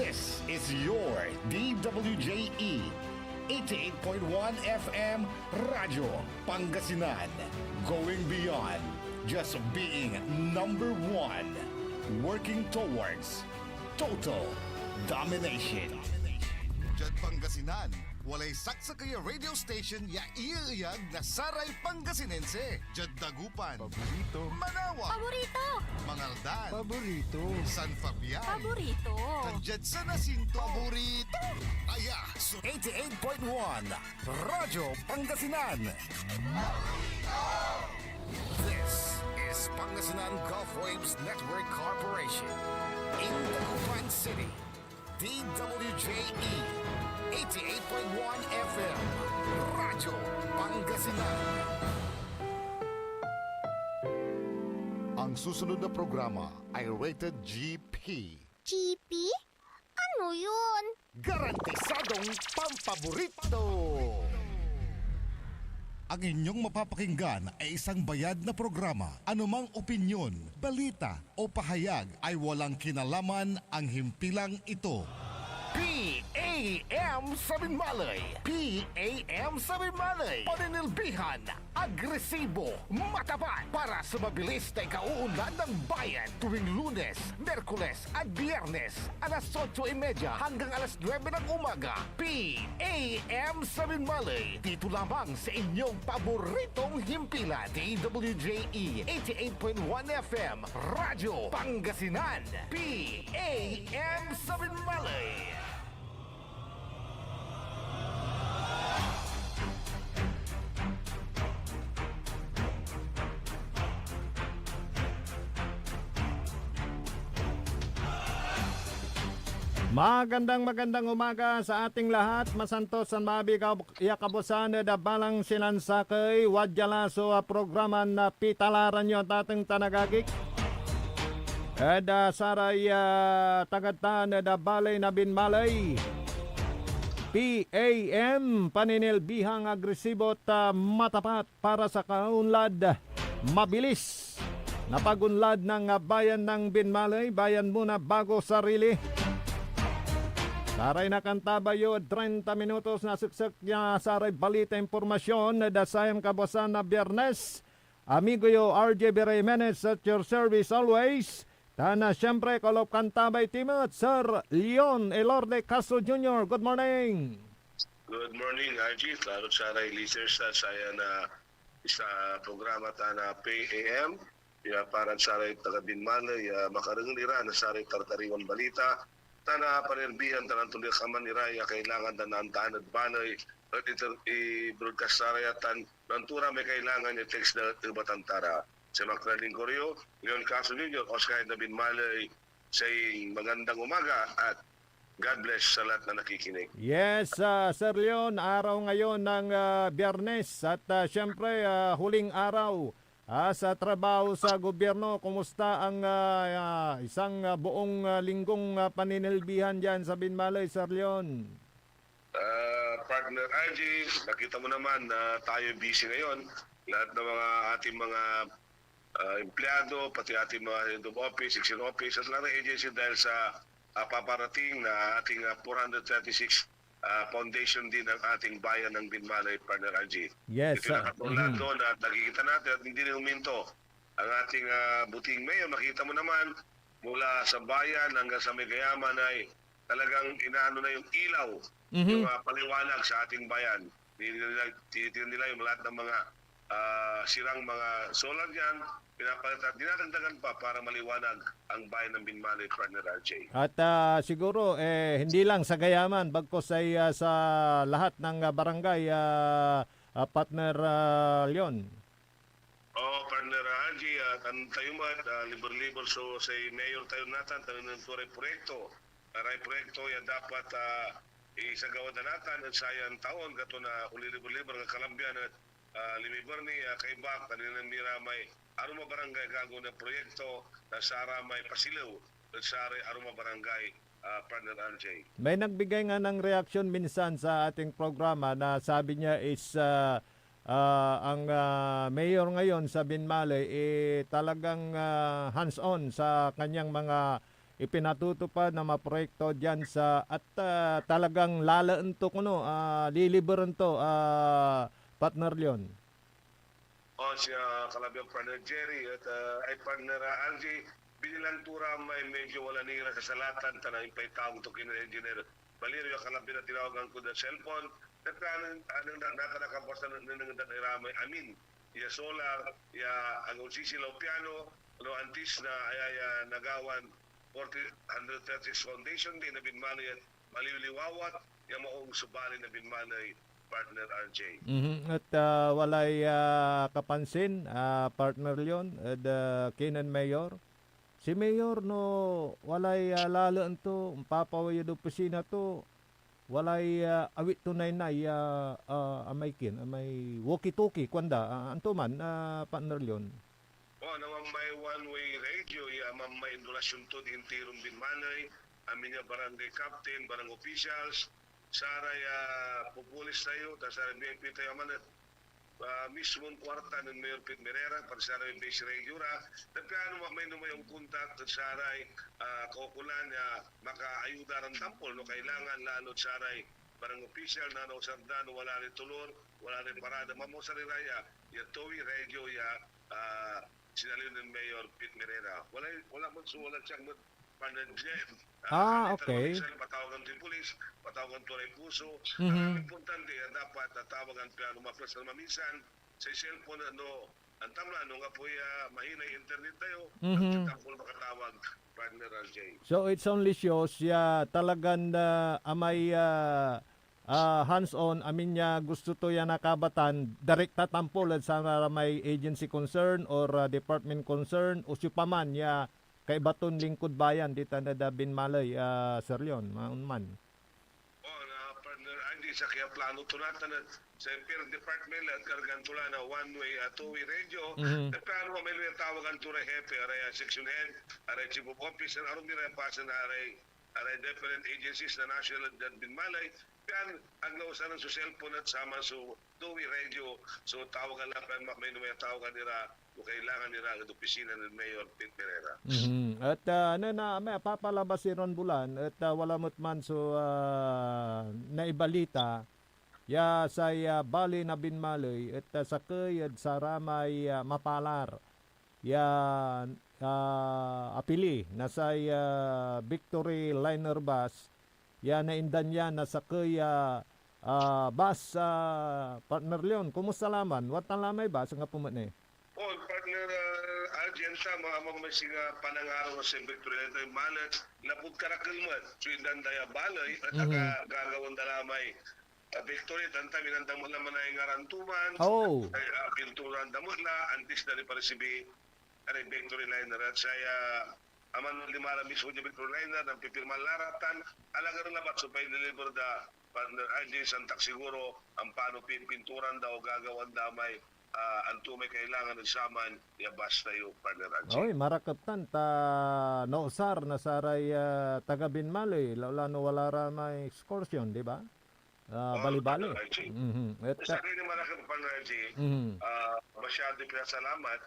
This is your DWJE 88.1 FM Radyo Pangasinan. Going beyond just being number one. Working towards total domination. Diyan Pangasinan, walay saksa kaya radio station ya iyaiyag na Saray Pangasinense. Diyan Dagupan, Paborito. Manawa, Paborito! Mangaldan, Paborito. San Fabian, Paborito! Diyan sa Nasinto, Paborito. Aya, so 88.1 Radyo Pangasinan. This is Pangasinan Gulf Waves Network Corporation in Dagupan City. DWJE 88.1 FM Radyo Pangasinan. ang susunod na programa ay rated GP. GP? Ano yun? Garantisadong pampaborito! Ang inyong mapapakinggan ay isang bayad na programa. Anumang opinyon, balita o pahayag ay walang kinalaman ang himpilang ito. PAM Sabinmalay. PAM Sabinmalay. Paninilbihan, agresibo, matapat para sa mabilis na ikauunlad ng bayan tuwing Lunes, Merkules at Biyernes alas 8:30 hanggang alas 9 ng umaga. PAM Sabinmalay. Dito lamang sa inyong paboritong himpilan. DWJE 88.1 FM Radyo Pangasinan. PAM Sabinmalay. Magandang umaga sa ating lahat. Masantos ang mabigaw kabusan da balang sinansakay wadyalaso a programa na pitalaran nyo tatang tanagagik. Eda saray tagatan da balay na binmalay. PAM paninilbihang agresibo at matapat para sa kaunlad mabilis. Napagunlad ng bayan ng binmalay, bayan muna bago sarili. Saray na kantabayo 30 minutos na suksok niya saray balita impormasyon na dasayang kabasan na Biyernes. Amigo yo RJ Jimenez at your service always. Tana siyempre kolop kantabay timot Sir Leon Elorde Castro Jr. Good morning. Good morning, RJ. Klaro saray listeners sa saya na isa programa ta na PAM. Ya parang saray taga Binmalay, makarunglira na saray tartariwan balita. Tana panirbihan tanang tulir kaman ni Raya kailangan na naantaan at banay at i-broadcast sarayatan nantura may kailangan yung text na ibatantara. Sa Macraling Koryo, Leon Castro Jr., Oscar na Binmalay sa magandang umaga at God bless sa lahat na nakikinig. Yes, Sir Leon, araw ngayon ng Biyernes at siyempre huling araw sa trabaho sa gobyerno. Kumusta ang isang buong linggong paninilbihan dyan sa Binmalay, Sir Leon? Partner RJ, nakita mo naman na tayo busy ngayon. Lahat ng mga ating mga empleyado, pati ating mga head of office, section office, at lahat ng agency dahil sa paparating na ating 436 foundation din ng ating bayan ng Binmalay, Partner RJ. Yes. Ito nakatulad doon at nakikita natin at hindi rin huminto ang ating buting mayor. Nakita mo naman mula sa bayan hanggang sa Megayaman ay talagang inaano na yung ilaw, yung paliwanag sa ating bayan. Tinitin nila yung lahat ng mga sirang mga solar dyan, pinapalitan, dinadagdagan pa para maliwanag ang bayan ng Binmalay, Partner RJ. At siguro hindi lang sa Gayaman, bagkos ay sa lahat ng barangay, Partner Leon. Partner RJ, tayo mo at libor-libor so sa mayor tayo natin, tayo ng proyekto. Aray proyekto yan dapat isagawa na natin at sayang taon, gato na ulilibor-libor ng Kalambian at Limibor ni Kaibak, kanilang miramay Aruma Barangay gago na proyekto na sa Aramay Pasilaw at sa Aruma Barangay, Partner RJ. May nagbigay nga ng reaksyon minsan sa ating programa na sabi niya is ang mayor ngayon sa Binmalay talagang hands-on sa kanyang mga ipinatutupad na maproyekto diyan sa at talagang lalaan to kuno liliberan to partner Leon. O siya kalabiyang partner Jerry at ay partner Angie, binilantura may medyo wala nira sa salatan, tanang impay taong to kina engineer Valerio kalabi na tinawagan ko na cellphone, at anong nakanakapos na nangyayamay amin, ya solar, ya ang sisilaw piano, antis na ay nagawan 130 foundation din na binmanay at maliliwawat, ya maong subali na binmanay partner RJ. At walay kapansin partner Leon at Kinan Mayor. Si Mayor no walay lalo to papawayo do opisina to walay awit tunay na amay amay walkie-talkie kwanda anto man partner Leon. Naman may one-way radio, may indulasyon to din tirong binmanay, amin niya barangay captain, barang officials, saray populis tayo, tapos saray BNP tayo man mismong kwarta ng Mayor Pete Merera para saray base radio ra. Nagkaano may yung kontak at saray kaukulan makaayuda ng tampol no kailangan lalo saray barang official na nausardan wala rin tulor, wala rin parada. Mamo sa riraya, towi radio sinalin ng Mayor Pete Merera. Wala mo suwalan siyang panadjem. Okay. Patawagan din pulis, patawagan tulay puso. Ang importante, dapat tawagan piano maplas na mamisan sa cellphone ang tamla nga po mahina internet tayo. Ang tapol makatawag partner RJ. So it's only shows talagang amay hands-on amin niya gusto to yan nakabatan direkta tampol sa may agency concern or department concern o sipaman kay baton lingkod bayan dito na Binmalay Sir Leon man. Partner Andy sa kaya plano to natin sa per department at kargantula na one-way two-way radio. Plano may tawagan to hepe aray section head aray chief of office and aron nila pasan aray different agencies na national at Binmalay. Yan ang nausan ng cellphone at sama so two-way radio. So tawagan lang may tawagan nila o kailangan nila ang opisina ng Mayor Pete Merera. At may papalabas si Ron Bulan at wala mo't man so naibalita say bali na Binmalay at sa kayad sa ramay mapalar apili na say Victory Liner Bus naindan na sa kaya bus partner Leon. Kumusta laman? Wat ang lamay bus nga pumatne? Partner Argenta, mga masiga panangaraw sa Victory Liner Malat, napod karakalmat, suindan daya balay, at gagawang dalamay Victory, tanta minandam mo naman ay ngarantuman, pinturan damot na, antis na rin parisibi, Victory Liner, at saya aman limara mismo di Victory Liner ng pipirman laratan alagar labat supaya deliver da partner RJ santak siguro ang paano pinturan daw gagawan damay ang tumay kailangan ng saman basta yung partner RJ. Oy, marakaptan ta nausar na saray taga Binmalay lalo wala ra may excursion, di ba? Bali-bali. Sa akin naman ako partner RJ, masyado pinasalamat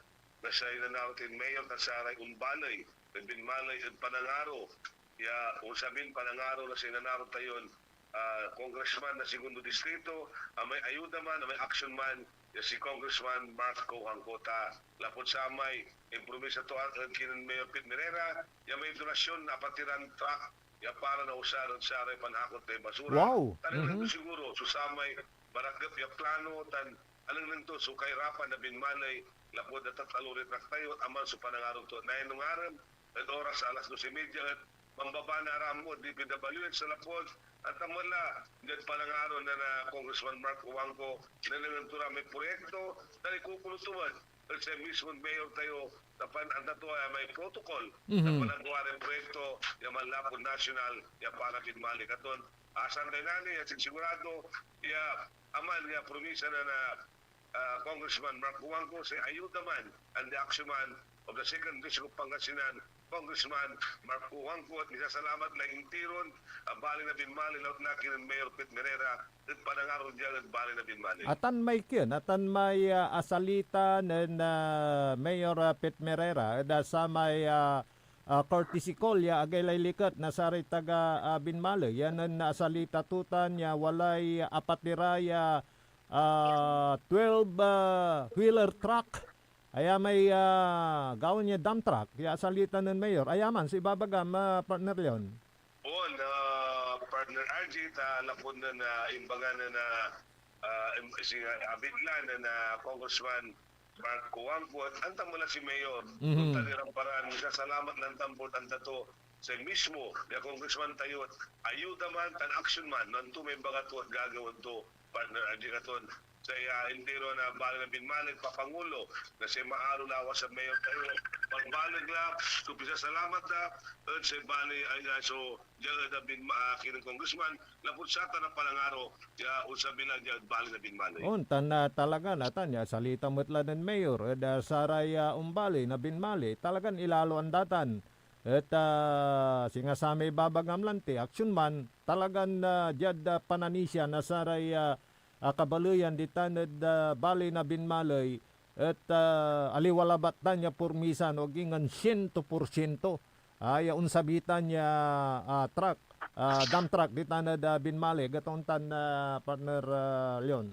na siya inanarotin mayor na saray umbalay Binmalay at Panangaro. Kung sabihin Panangaro na sinanaro tayo congressman na segundo distrito, may ayuda man, may action man, si Congressman Marco Angkota. Lapot sa may impromise to ang kinan Mayor Pete Merera, may donasyon na patiran truck para na usaran sa aray panakot na basura. Wow! Talagang siguro, susamay, barangay plano, alang nito, so kay Rafa na Binmalay, lapod na tatalurit na tayo, aman so Panangaro to. Nainungaran, at oras alas 12:30 at mambaba na ramo DPWH sa lapod at amala dyan Panangaro na Congressman Mark Uwangko na nangantura may proyekto na ikukulutuman at sa mismo mayor tayo tapan ang nato ay may protocol na panagawa ng proyekto yung malapod national yung para Binmalay katon asan tayo nani at sigurado aman promisa na Congressman Mark Uwangko sa ayuda man and the action man of the second district of Pangasinan Congressman Mark Uwangko at misasalamat na intiron ang bali na Binmalay laut na kinan Mayor Pete Merera at Panangaro dyan at bali na Binmalay. Atan may asalita ng Mayor Pete Merera sa may courtesy call ya agay likat na saray taga Binmalo yan ang nasalita tutan ya walay apatiraya 12 wheeler truck aya may gawin niya dump truck ya salita ng mayor ayaman si babagam partner yon. On partner RJ ta lapon na imbaga na si abidlan na Congressman Mark Kuwangkot, antang mo na si Mayor. Mhm. Talirang paraan, salamat ng tambot ang tato sa mismo, ya Congressman tayo, ayuda man, tan action man, nanto may baga to at gagawin to, partner RJ Katon. Sa hindi ro na bala na binmalig papangulo na siya maaro lawas sa Mayor tayo. Pagbalag na, kupisa salamat na, at sa bali, so, diyan na kinang Congressman, lapot sa na palangaro, ya usabi lang diyan bali na binmalig. Tan talaga natan ya salita mutla ng mayor da saray umbali na binmali talagan ilalo ang datan. At singasami babagam lanti action man talagan jad pananisya na saray kabaluyan di tanad bali na binmalay at aliwalabat tanya purmisan o gingan 100%. Ay unsabitan niya truck dump truck di tanad binmali gatong tan partner Leon.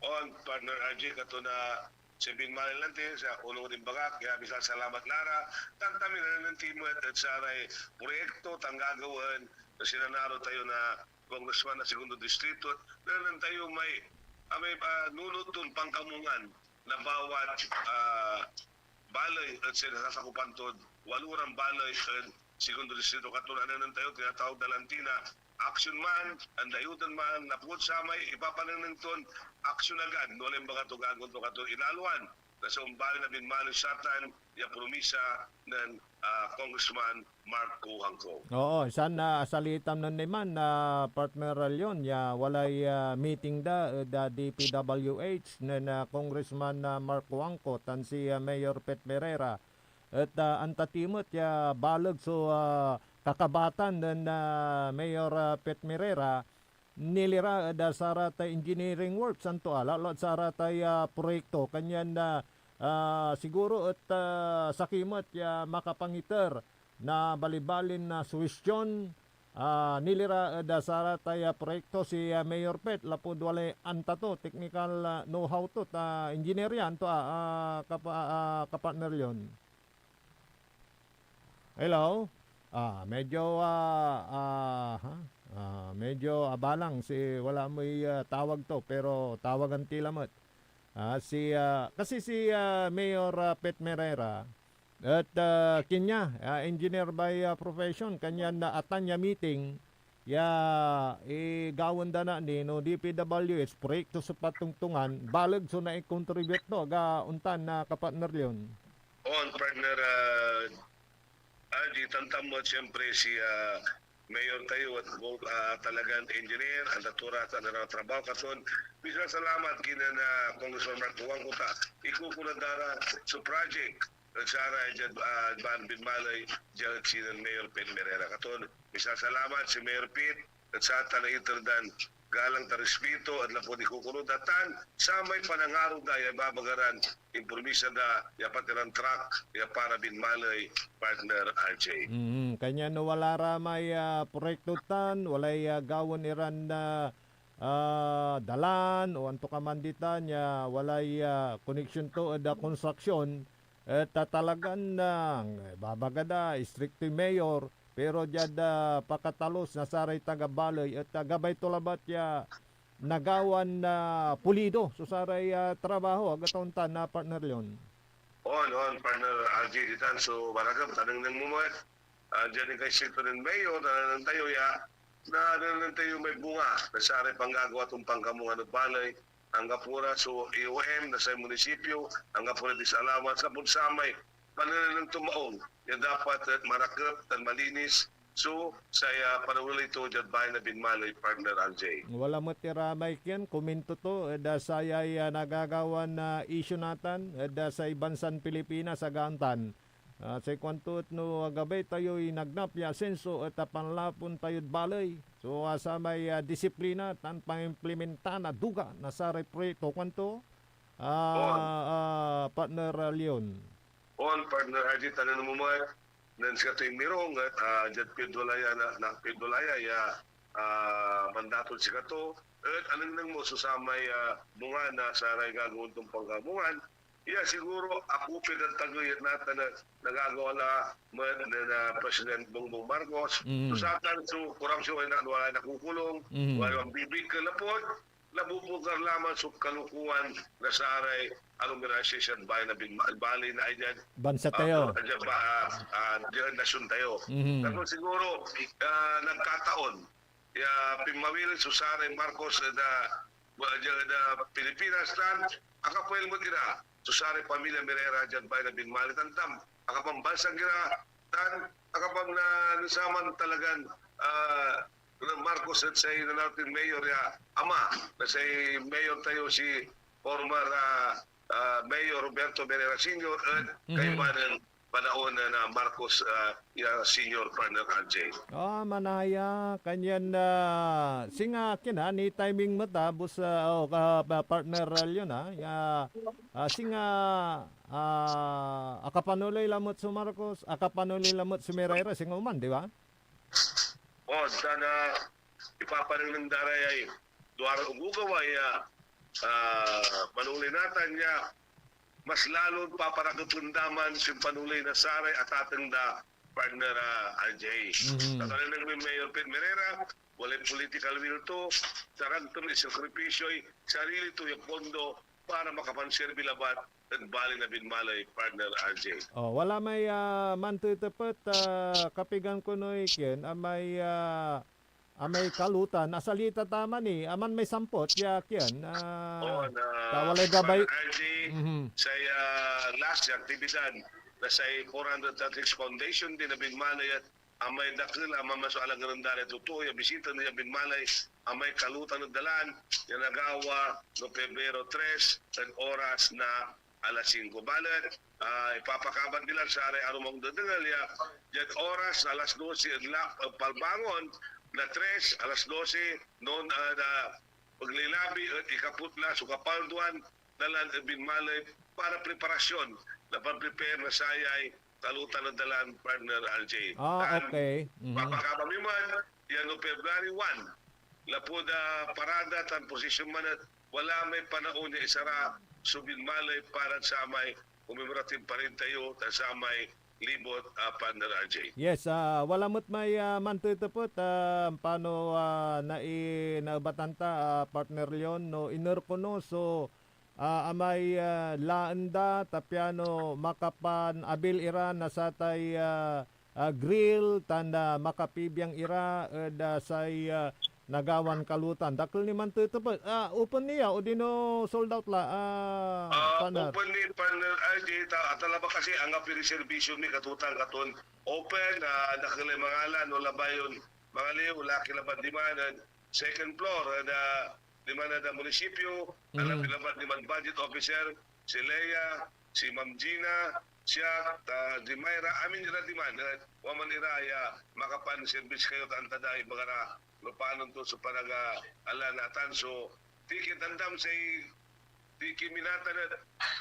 On partner RJ kato na si Binmali Lante sa unong din bagak kaya bisal salamat Lara tantami na ng team at saray proyekto tanggagawan na sinanaro tayo na congressman na segundo distrito na tayo may nunutun pangkamungan na bawat balay at sinasasakupan to walurang balay at segundo distrito katunan na tayo tinatawag na lantina action man, ang dayutan man, napukot sa may ipapanang ton, action agad, nolim ba kato gagon to kato inaluan, na sa umbali na binmalo satan, yung promisa ng Congressman Mark Kuwangkot. Oo, sana salitam nun naman na partner Leon, ya walay meeting da DPWH na Congressman Mark Kuwangkot, tan si Mayor Pet Merera, at antatimot ya balag so kakabatan ng Mayor Pet Merera nilira da sarata engineering works anto lot sarata proyekto kanyan na siguro at sakimot ya makapangiter na balibalin na suwestyon nilira da sarata proyekto si Mayor Pet lapod wala anta to technical know-how to engineer yan to kapatner yon. Hello? Medyo abalang si wala mo'y tawag to pero tawagan tilamot. Kasi si Mayor Pet Merera at kinya engineer by profession kanya na atanya meeting gawon da na ni no DPWH proyekto sa patungtungan balag so na i-contribute to ga untan na kapatner yon. On partner RJ tantam mo siyempre si Mayor tayo at talagang engineer, ang natura at ang trabaho kason. Bisa salamat kina na Congressman Mark Kuwangkot ikukuladara sa project at sara ban binmalay dyan si Mayor Pet Merera katon. Bisa salamat si Mayor Pet at sa tanaitardan galang tarespeto at lapod ikukuludatan sa may panangaro da babagaran impormisa da patiran truck para binmalay partner RJ. Kanya no wala ra may proyekto tan walay gawon iran na dalan o anto kamanditan ya walay connection to da construction at talagan nang babagada strict mayor pero jada pakatalos na saray tagabalay at gabay tulabat ya nagawan na pulido so saray trabaho agaton tan na partner yon. On partner RJ ditan so baragam tanang nang mumuat dyan kay Sector ng Mayo na tayo na tayo may bunga na saray panggagawa itong pangkamungan at balay ang kapura so IOM na sa munisipyo ang kapura di sa alamat sa punsamay pananang tumaong ya dapat marakap at malinis so saya panawala ito dyan bahay na binmalay partner RJ. Wala mo tiramay kiyan komento to da sayay nagagawan na issue natan da sa ibansan Pilipinas sa gantan. Sa kwantut no gabay tayo nagnap ya senso at panlapon tayo balay. So sa may disiplina tan pangimplementa na duga na sa proyekto kwanto partner Leon. On partner RJ tanan mo nan siya tayo mirong at dyan pidulaya pidulaya ya mandaton siya to at anong nang mo susamay bunga na sa ray gagawin itong panggamungan. Siguro ako pinagtaguyat natin na nagagawa na President Bongbong Marcos. So sa akin, korupsyon ay wala nakukulong, wala ang bibig ka na po, nabubugar lamang sa kalukuhan na sa aray administration by na bali na ay dyan. Bansa tayo. Dyan nasyon tayo. Pero siguro, nagkataon, pimawil sa aray Marcos na Pilipinas tan, akapuel mo gira. Susari pamilya Merera dyan bay na binmali tantam. Akapambansang gira tan, akapam na nasaman talagan Marcos at say na natin mayor ya ama na say mayor tayo si former Mayor Roberto Merera Sr. at kayo ba ng panahon na Marcos Senior Partner RJ. Manaya kanyan singa kina ni timing mata bus partner yun singa akapanuloy lamot su Marcos, akapanuloy lamot su Merera singa uman, di ba? Sana ipapanang ng daray ay duwara ugugaway manuli natin niya mas lalo paparagatundaman si panulay na saray at atang da partner RJ. Tatalo ng Mayor Pete Merera, walang political will to, saragtom isakripisyo'y sarili to yung pondo para makapanserbi labat at bali na binmalay partner RJ. Wala may mantutupot kapigan ko no ikin, may kalutan nasalita tama ni aman may sampot yakyan walay gabay RJ sa last aktibidad na sa 436 Foundation din na binmalay at amay dakil amang masualang garandari totoo yung bisita niya binmalay amay kalutan ng dalan yung nagawa no Pebrero 3 at oras na alas 5 balat ipapakaban nila sa aray arumang dadangal yan oras alas 12 palbangon na 3, alas 12, noon na paglilabi at ikaputla, sukapalduan, dalan at binmalay para preparasyon na pag-prepare na sayay, talutan ng dalan partner RJ. Okay. Papakabang naman, yan no February 1, lapod parada tan posisyon man at wala may panahon niya isara subinmalay para sa may commemorative pa rin tayo sa may libot partner RJ. Yes, wala mo't may mantutupot paano naubatanta partner Leon no inerkono so amay laanda tapiano makapan abil ira na satay grill tanda makapibiyang ira say nagawan kalutan dakil ni mantutupot open niya o dino sold out la open ni partner RJ atalaba kasi ang apiri servisyo ni katutang katon open dakilay mangalan no labayon mga liw laki laban dimanan second floor dimanan da munisipyo alam laban diman budget officer si Leia si Ma'am Gina siya di Mayra amin dira dimanan waman iraya makapan service kayo tantaday bagara paano to sa panaga alanatan so ticket andam say ticket minata na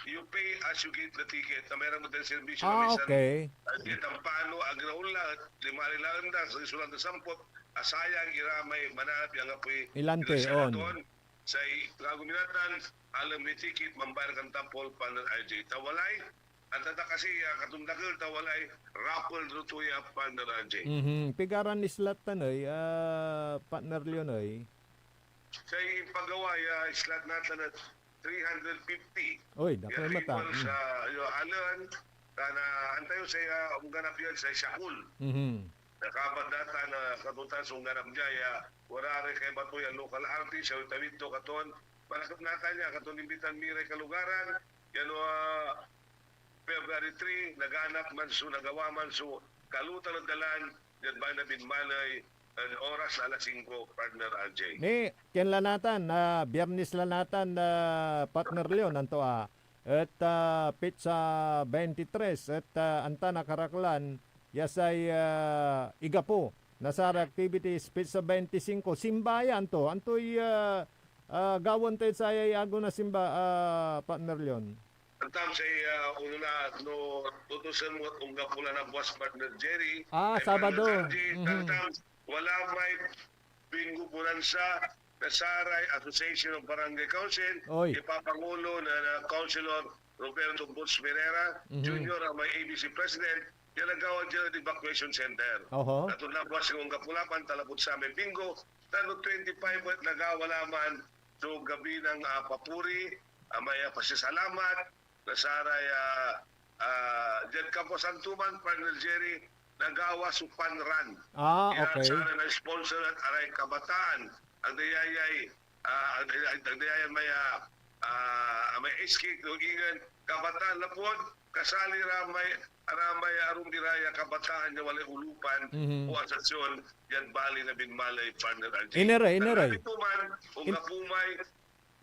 you pay as you get the ticket na meron mo din servisyo na minsan okay at ang paano agraula limari lang da sa isulan na sampot asayang iramay manap yung apoy ilante on sa gaguminatan alam ni ticket mambayar kan tampol panel RJ tawalay at tata kasi katundakil tawalay raffle rutuya partner RJ. Pigaran islat tanoy partner Leonoy. Sa paggawa islat natin at 350. Oy, dako mata. Sa alan kana antayo sa ganap yan sa Shakul. Nakabat data na katutan sa ganap niya warare kay batuyan local artist sa tawito katon palakot nata niya katon imbitan miray kalugaran yan February 3, naganap man so, nagawa man so, kalutan ng dalan, yan ba na binmalay, oras alas 5, partner RJ. Ken lanatan, biyernes lanatan, partner Leon, nanto at pizza 23, at anta nakaraklan, yasay igapo, nasara activities, pizza 25, simbayan to, antoy gawon tayo sa ayayago na simba, partner Leon. Antam sa uno na no tutusan mo kung kapula na boss partner Jerry. Sabado. Antam wala may bingo pulansa na Saray Association of Barangay Council. Oy. Ipapangulo na Councilor Roberto Butz Ferreira Jr. ang may ABC President. Yan nagawa dyan ang evacuation center. Oho. Natulak was kung kapulapan talapot sa amin bingo. Tano 25 at nagawala man so gabi ng papuri, may pasisalamat na saray dyan Campo Santuman, Partner Jerry, nagawa su fun run. Okay. Sana na sponsor at aray kabataan. Ang dayayay, ang dayayay may iski, tugingan, kabataan na po, kasali ramay arum diraya kabataan na walay ulupan o asasyon yan bali na binmalay Partner RJ. Ineray. Tuman, kung kapumay,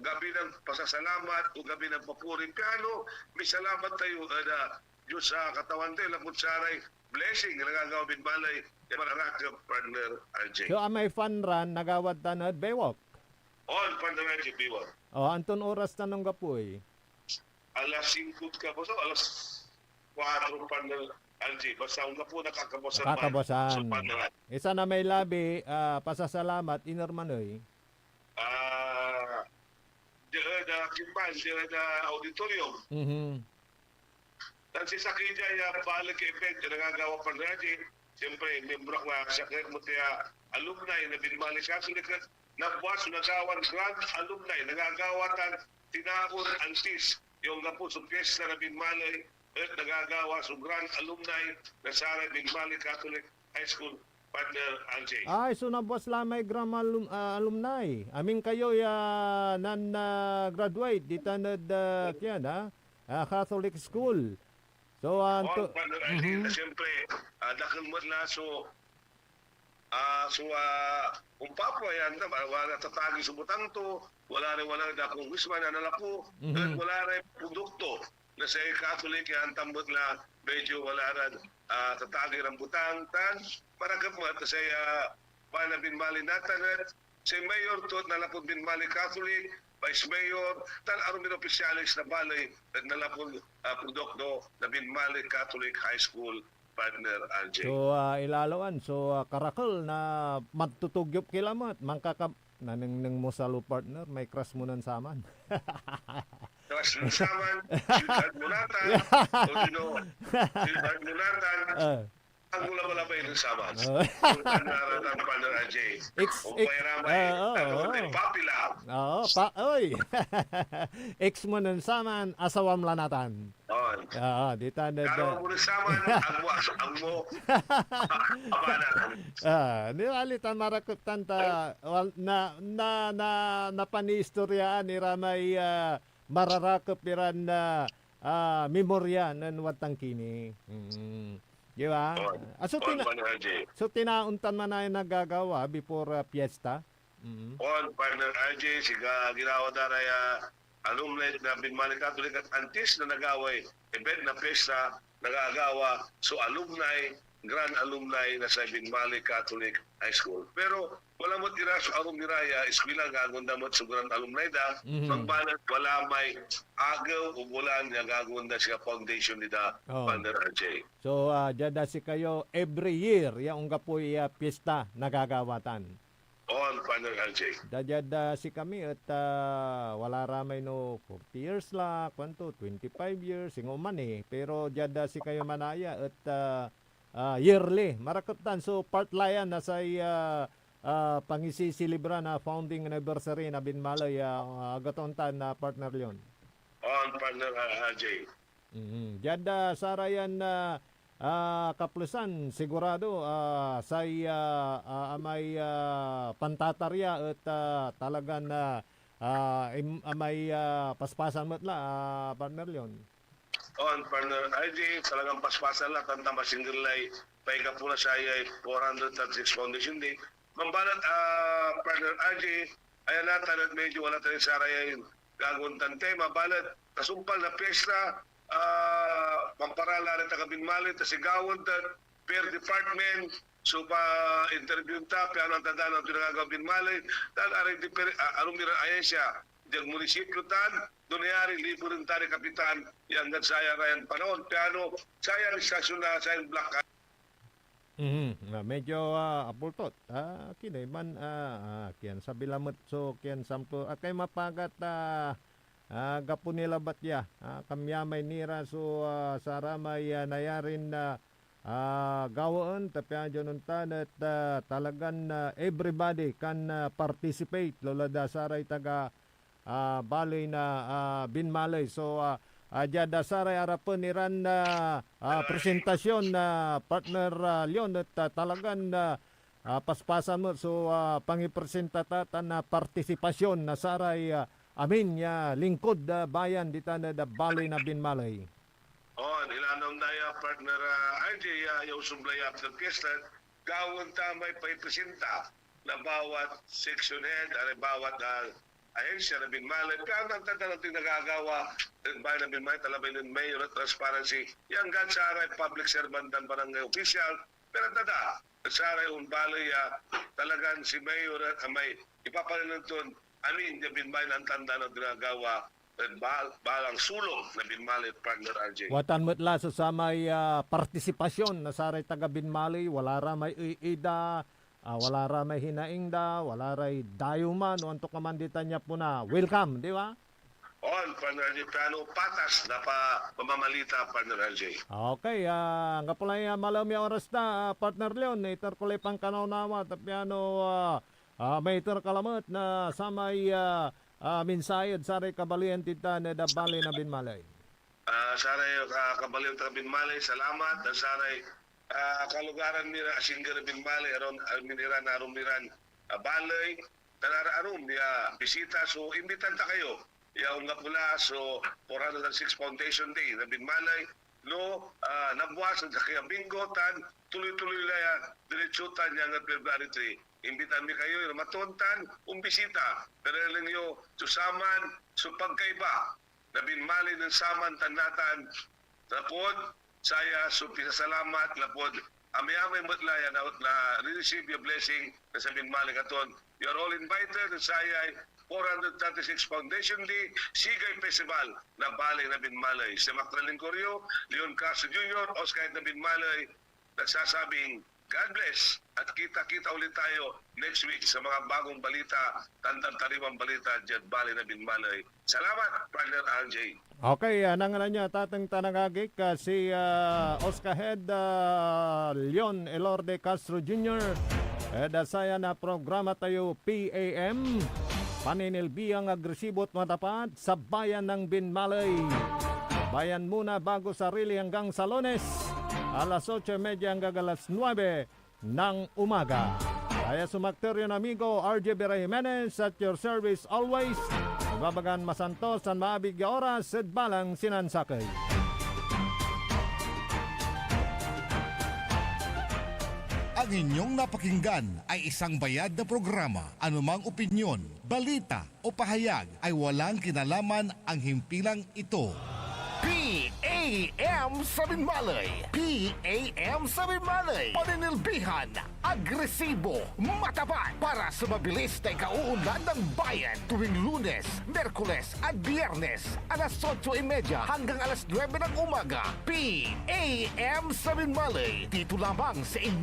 gabi ng pasasalamat o gabi ng papuri. Pero may salamat tayo na Diyos sa katawan tayo, lapot saray, blessing na nagagawa binmalay yung marakap Partner RJ. So may fun run nagawad tanad baywalk. On Partner RJ, Biwa. Anton oras tanong gapoy. Alas 5 ka po, so alas 4 Partner RJ. Basta ang po nakakabosan. Kakabosan. Isa na may labi, pasasalamat, inormanoy. Diyan kimpan, diyan auditorium. Dan si Sakri dyan, balik event, yung nagagawa pa na dyan. Siyempre, membro ko sa mo tayo alumni na binmali sa sulikat na buwas nagawan grant alumni, nagagawatan tinaon antis yung gapo sa piyesta na binmali at nagagawa sa grant alumni na sa binmali Catholic High School Partner Anjay. So nabwas lamay alumni. Amin kayo nan graduate dito na Catholic School. So Partner Anjay, na siyempre, dakil mo na kung papo yan, wala tatagi sa butang to, wala na kung wisman na nalapo, at wala rin produkto na sa Catholic yan tambot na medyo wala rin tatagi ng butang, tan, maragap mo at sa panabinmali natin at sa mayor to at nalapod binmali Catholic, Vice Mayor, tan aron din opisyalis na balay at nalapod produkto na binmali Catholic High School Partner RJ. So ilalawan, karakal na magtutugyop kilamat, mangkakap nanang mo sa partner, may crush mo nan saman. Crush mo saman, silad mo natan, silad mo natan, ang mula ba yung saman? Kung naratan Partner RJ, kung pairamay, ang papila. Ex mo nan saman, asawam lanatan. Dito na Karo mo na saman, ang mo, abanan. Nilalitan marakot tanta na panistoryaan iramay mararakop iran na memorya ng watang kini. Di ba? So tinauntan man na yung nagagawa before fiesta? Partner RJ, siga ginawa daraya alumni na binmali Catholic at antis na nagaway event na pesta nagagawa so alumni grand alumni na sa binmali Catholic High School pero wala mo tira sa alumniraya eskwela gagunda mo sa grand alumni da magbanat wala may agaw o bulan nga gagunda siya foundation nida Partner RJ. So jada si kayo every year yung gapoy pista nagagawatan. Partner RJ. Dajada si kami at wala ramay no 40 years la, kwanto 25 years singuman pero jada si kayo manaya at yearly marakatan so part layan na sa pangisisilibre na founding anniversary na binmalay agatontan na partner yon. Partner RJ. Jada sarayan na kaplusan sigurado may pantatarya at talagang may paspasan mo partner yon. Partner RJ, talagang paspasan lang tanta masinggirlay paiga po na siya 436 Foundation Day. Mambalat Partner RJ, ayan natin at medyo wala tayo sarayan gaguntan tema, balat kasumpal na piyesta pamparala rin takabinmali tasigawon per department so pa interview ta piano ang tanda ng pinagagawin binmali dahil alumira ayan siya Diyang munisipyo tan, dunayari libo rin tari kapitan, yang saya rayan panahon, piano, saya istasyon na sa black. Medyo apultot. Kinay man kian sa bilamot so kian sampo kay mapagat gapo nila batya. Kamyamay nira so saramay nayarin na gawaan tapi adyo nun at talagan everybody can participate lola da saray taga balay na binmalay. So Jada saray arapan niran na presentasyon na partner Leon at talagan paspasan mo so pangipresentatan na partisipasyon na saray amin ya lingkod bayan dita na da balay na binmalay. Nilanom na ya partner RJ yung sumblay after orchestra, gawin tamay pa ipresenta na bawat section head, bawat ahensya na binmalay. Kaya nagtatalating nagagawa bayan na binmalay, talabay ng mayor at transparency. Yang gan sa aray public servant dan barangay official. Pero tada, sa aray unbalay talagang si mayor at may ipapalinuntun. Amin, yung binmalay ang tanda na ginagawa balang sulong na binmalay partner RJ. Watan mutla sa may partisipasyon na saray taga binmalay, wala ra may ida, wala ra may hinaingda, wala ray dayuman, o antok kamanditan niya po na welcome, di ba? Partner RJ, piano patas na pamamalita, partner RJ. Okay, nga pala yung malam yung oras na, partner Leon, itar ko lang pang kanaw-nawa, piano may itar kalamot na sa may minsayod saray kabalian tita na dabali na binmalay. Saray kabalian na binmalay, salamat. Saray kalugaran nila asinggar binmalay, aron miniran aron miran balay, tanara-aron niya bisita. So imbitan ta kayo. Yaong nga pula so 406 Foundation Day na binmalay. No, nabuwasan sa kaya bingotan, tuloy-tuloy na diretsutan niya nga February 3. Imbitan mi kayo, matuntan, bisita. Pero ninyo, susaman, pagkaiba, na binmali ng saman tanatan, lapod, saya, pisasalamat, lapod, amay-amay mutlaya na receive your blessing na sa binmali katon. You're all invited, saya, 436 Foundation Day, Sigay Festival na balay na binmalay. Si Macralin Coryo, Leon Castro Jr., Oscar na binmalay, nagsasabing, God bless at kita-kita ulit tayo next week sa mga bagong balita, tandang-tariwang balita, dyan balay na binmalay. Salamat, partner RJ. Okay, nangalan niya tatang tanangagik si Oscar Head Leon Elorde Castro Jr. Dasaya na programa tayo PAM, paninilbiyang agresibo at matapat sa bayan ng Binmalay. Bayan muna bago sarili hanggang sa Lunes. Alas 8:30 hanggang alas 9 ng umaga. Kaya sumakter yun amigo, RJ Vera Jimenez at your service always. Babagan masantos ang maabig ya oras at balang sinansakay. Ang inyong napakinggan ay isang bayad na programa. Anumang opinyon, balita o pahayag ay walang kinalaman ang himpilang ito. PAM sa Binmalay. PAM sa Binmalay. Paninilbihan, agresibo, matapat para sa mabilis na ikauunlad ng bayan tuwing Lunes, Merkules at Biyernes alas 8:30 hanggang alas 9 ng umaga. PAM sa Binmalay. Dito lamang sa inyo.